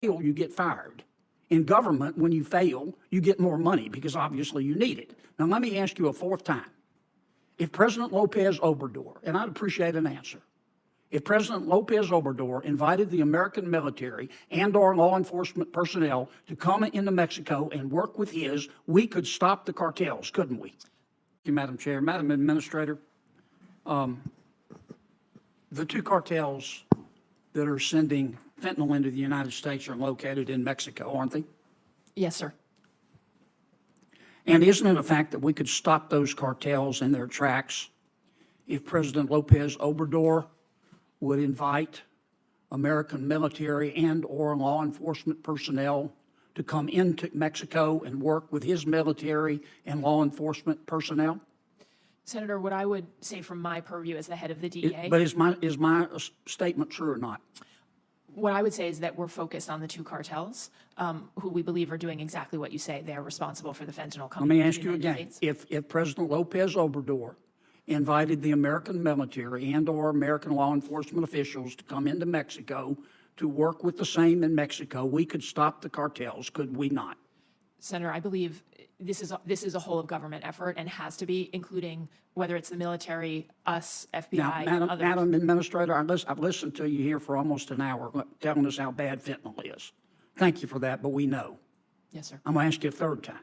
fail, you get fired. In government, when you fail, you get more money because obviously you need it. Now, let me ask you a fourth time. If President Lopez Obrador, and I'd appreciate an answer, if President Lopez Obrador invited the American military and our law enforcement personnel to come into Mexico and work with his, we could stop the cartels, couldn't we? Thank you, Madam Chair. Madam Administrator, the two cartels that are sending fentanyl into the United States are located in Mexico, aren't they? Yes, sir. And isn't it a fact that we could stop those cartels in their tracks if President Lopez Obrador would invite American military and or law enforcement personnel to come into Mexico and work with his military and law enforcement personnel? Senator, what I would say from my purview as the head of the DEA. But is my statement true or not? What I would say is that we're focused on the two cartels, who we believe are doing exactly what you say. They're responsible for the fentanyl coming. Let me ask you again. If President Lopez Obrador invited the American military and or American law enforcement officials to come into Mexico to work with the same in Mexico, we could stop the cartels, could we not? Senator, I believe this is a whole of government effort and has to be, including whether it's the military, us, FBI, Now, others. Madam Administrator, I've listened to you here for almost an hour telling us how bad fentanyl is. Thank you for that, but we know. Yes, sir. I'm going to ask you a third time.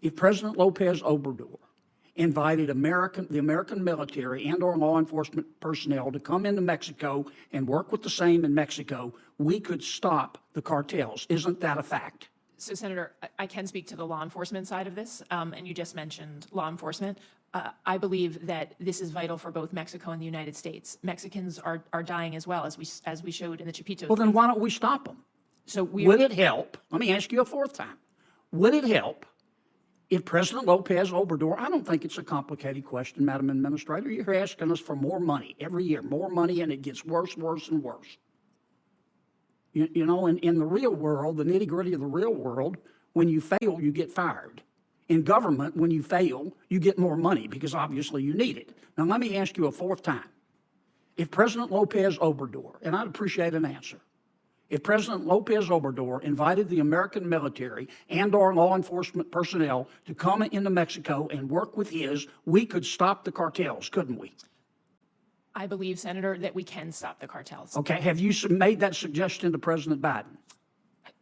If President Lopez Obrador invited the American military and or law enforcement personnel to come into Mexico and work with the same in Mexico, we could stop the cartels. Isn't that a fact? So, Senator, I can speak to the law enforcement side of this, and you just mentioned law enforcement. I believe that this is vital for both Mexico and the United States. Mexicans are dying as well, as we showed in the Chapitos. Well, then why don't we stop them? So would it help? Let me ask you a fourth time. Would it help if President Lopez Obrador, I don't think it's a complicated question, Madam Administrator. You're asking us for more money every year, more money, and it gets worse, worse, and worse. You know, in the real world, the nitty-gritty of the real world, when you fail, you get fired. In government, when you fail, you get more money because obviously you need it. Now, let me ask you a fourth time. If President Lopez Obrador, and I'd appreciate an answer, if President Lopez Obrador invited the American military and our law enforcement personnel to come into Mexico and work with his, we could stop the cartels, couldn't we? I believe, Senator, that we can stop the cartels. Okay, have you made that suggestion to President Biden?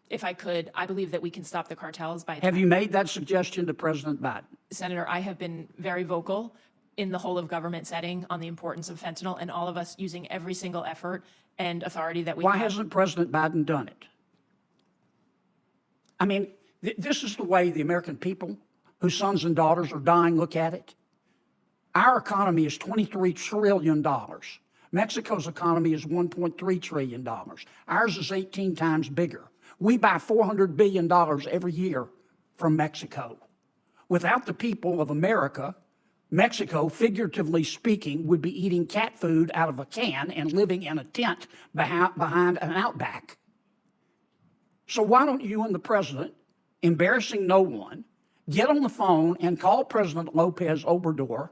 If I could, I believe that we can stop the cartels by. Have you made that suggestion to President Biden? Senator, I have been very vocal in the whole of government setting on the importance of fentanyl, and all of us using every single effort and authority that we have. Why hasn't President Biden done it? I mean, this is the way the American people, whose sons and daughters are dying, look at it. Our economy is $23 trillion. Mexico's economy is $1.3 trillion. Ours is 18 times bigger. We buy $400 billion every year from Mexico. Without the people of America, Mexico, figuratively speaking, would be eating cat food out of a can and living in a tent behind an outback. So why don't you and the president, embarrassing no one, get on the phone and call President Lopez Obrador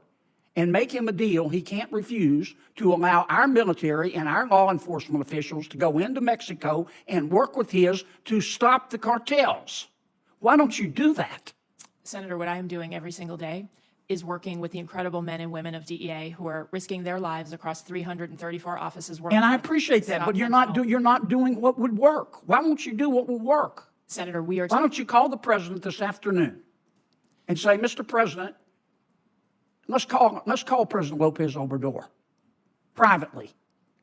and make him a deal he can't refuse to allow our military and our law enforcement officials to go into Mexico and work with his to stop the cartels? Why don't you do that? Senator, what I am doing every single day is working with the incredible men and women of DEA who are risking their lives across 334 offices worldwide. And I appreciate that, but you're not doing what would work. Why won't you do what will work? Senator, we are. Why don't you call the president this afternoon and say, Mr. President, let's call President Lopez Obrador privately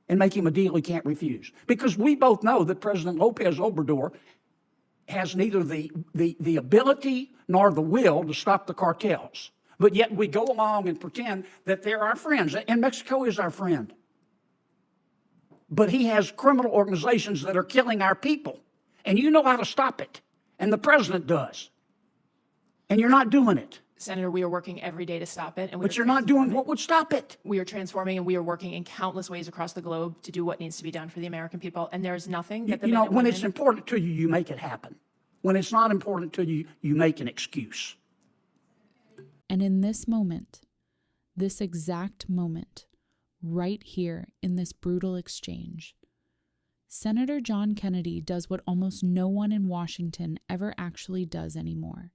and make him a deal he can't refuse. Because we both know that President Lopez Obrador has neither the ability nor the will to stop the cartels. But yet we go along and pretend that they're our friends. And Mexico is our friend. But he has criminal organizations that are killing our people. And you know how to stop it. And the president does. And you're not doing it. Senator, we are working every day to stop it. But you're not doing what would stop it. We are transforming, and we are working in countless ways across the globe to do what needs to be done for the American people. And there is nothing that the when it's important to you, you make it happen. When it's not important to you, you make an excuse. And in this moment, this exact moment, right here in this brutal exchange, Senator John Kennedy does what almost no one in Washington ever actually does anymore.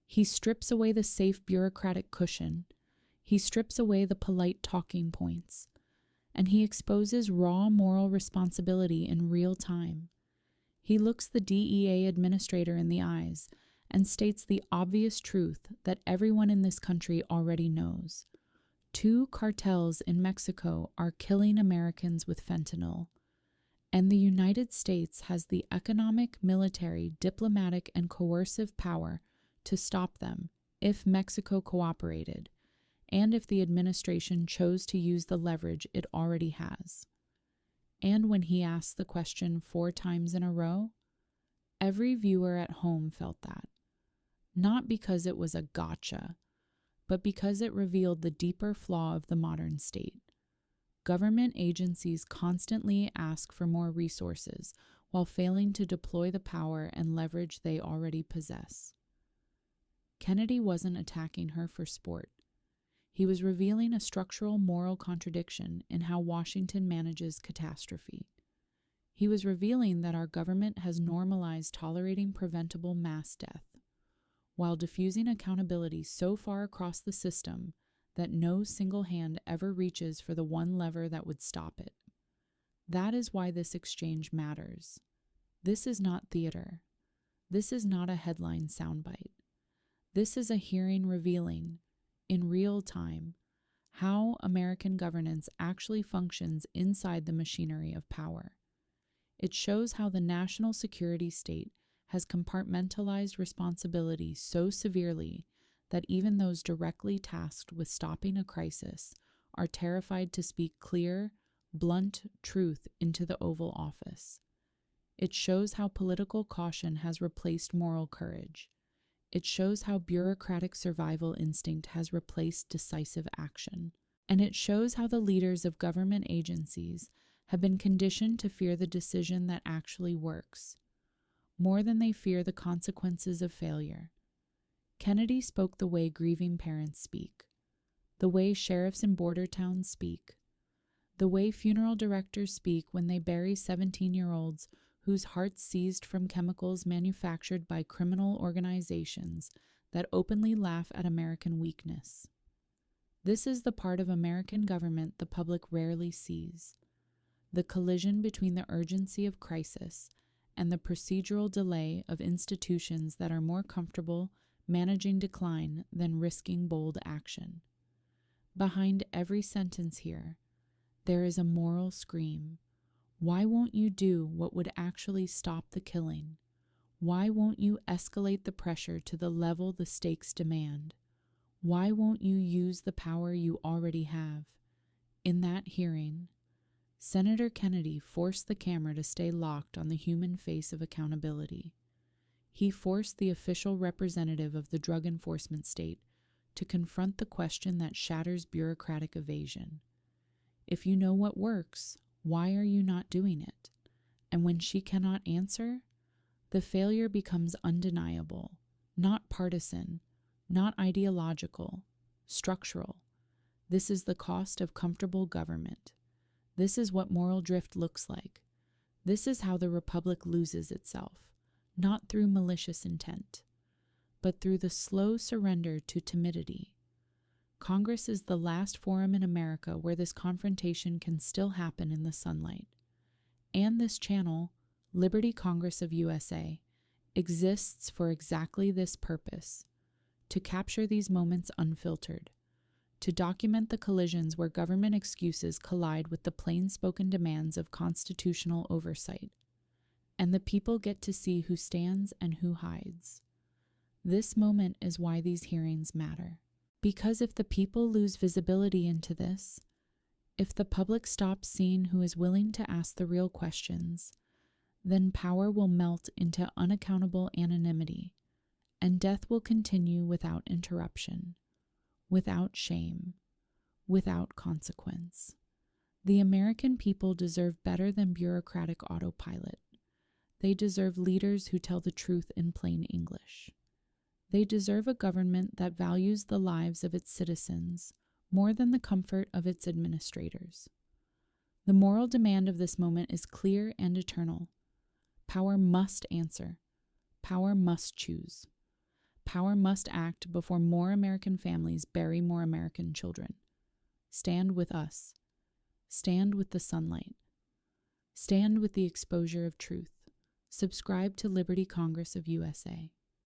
He strips away the safe bureaucratic cushion. He strips away the polite talking points. And he exposes raw moral responsibility in real time. He looks the DEA Administrator in the eyes and states the obvious truth that everyone in this country already knows. 2 cartels in Mexico are killing Americans with fentanyl, and the United States has the economic, military, diplomatic, and coercive power to stop them if Mexico cooperated, and if the administration chose to use the leverage it already has. And when he asked the question 4 times in a row, every viewer at home felt that. Not because it was a gotcha, but because it revealed the deeper flaw of the modern state. Government agencies constantly ask for more resources while failing to deploy the power and leverage they already possess. Kennedy wasn't attacking her for sport. He was revealing a structural moral contradiction in how Washington manages catastrophe. He was revealing that our government has normalized tolerating preventable mass death, while diffusing accountability so far across the system that no single hand ever reaches for the one lever that would stop it. That is why this exchange matters. This is not theater. This is not a headline soundbite. This is a hearing revealing, in real time, how American governance actually functions inside the machinery of power. It shows how the national security state has compartmentalized responsibility so severely that even those directly tasked with stopping a crisis are terrified to speak clear, blunt truth into the Oval Office. It shows how political caution has replaced moral courage. It shows how bureaucratic survival instinct has replaced decisive action. And it shows how the leaders of government agencies have been conditioned to fear the decision that actually works, more than they fear the consequences of failure. Kennedy spoke the way grieving parents speak, the way sheriffs in border towns speak, the way funeral directors speak when they bury 17-year-olds whose hearts seized from chemicals manufactured by criminal organizations that openly laugh at American weakness. This is the part of American government the public rarely sees, the collision between the urgency of crisis and the procedural delay of institutions that are more comfortable managing decline than risking bold action. Behind every sentence here, there is a moral scream. Why won't you do what would actually stop the killing? Why won't you escalate the pressure to the level the stakes demand? Why won't you use the power you already have? In that hearing, Senator Kennedy forced the camera to stay locked on the human face of accountability. He forced the official representative of the drug enforcement state to confront the question that shatters bureaucratic evasion. If you know what works, why are you not doing it? And when she cannot answer, the failure becomes undeniable, not partisan, not ideological, structural. This is the cost of comfortable government. This is what moral drift looks like. This is how the republic loses itself, not through malicious intent, but through the slow surrender to timidity. Congress is the last forum in America where this confrontation can still happen in the sunlight. And this channel, Liberty Congress of USA, exists for exactly this purpose: to capture these moments unfiltered, to document the collisions where government excuses collide with the plain-spoken demands of constitutional oversight. And the people get to see who stands and who hides. This moment is why these hearings matter. Because if the people lose visibility into this, if the public stops seeing who is willing to ask the real questions, then power will melt into unaccountable anonymity, and death will continue without interruption, without shame, without consequence. The American people deserve better than bureaucratic autopilot. They deserve leaders who tell the truth in plain English. They deserve a government that values the lives of its citizens more than the comfort of its administrators. The moral demand of this moment is clear and eternal. Power must answer. Power must choose. Power must act before more American families bury more American children. Stand with us. Stand with the sunlight. Stand with the exposure of truth. Subscribe to Liberty Congress of USA.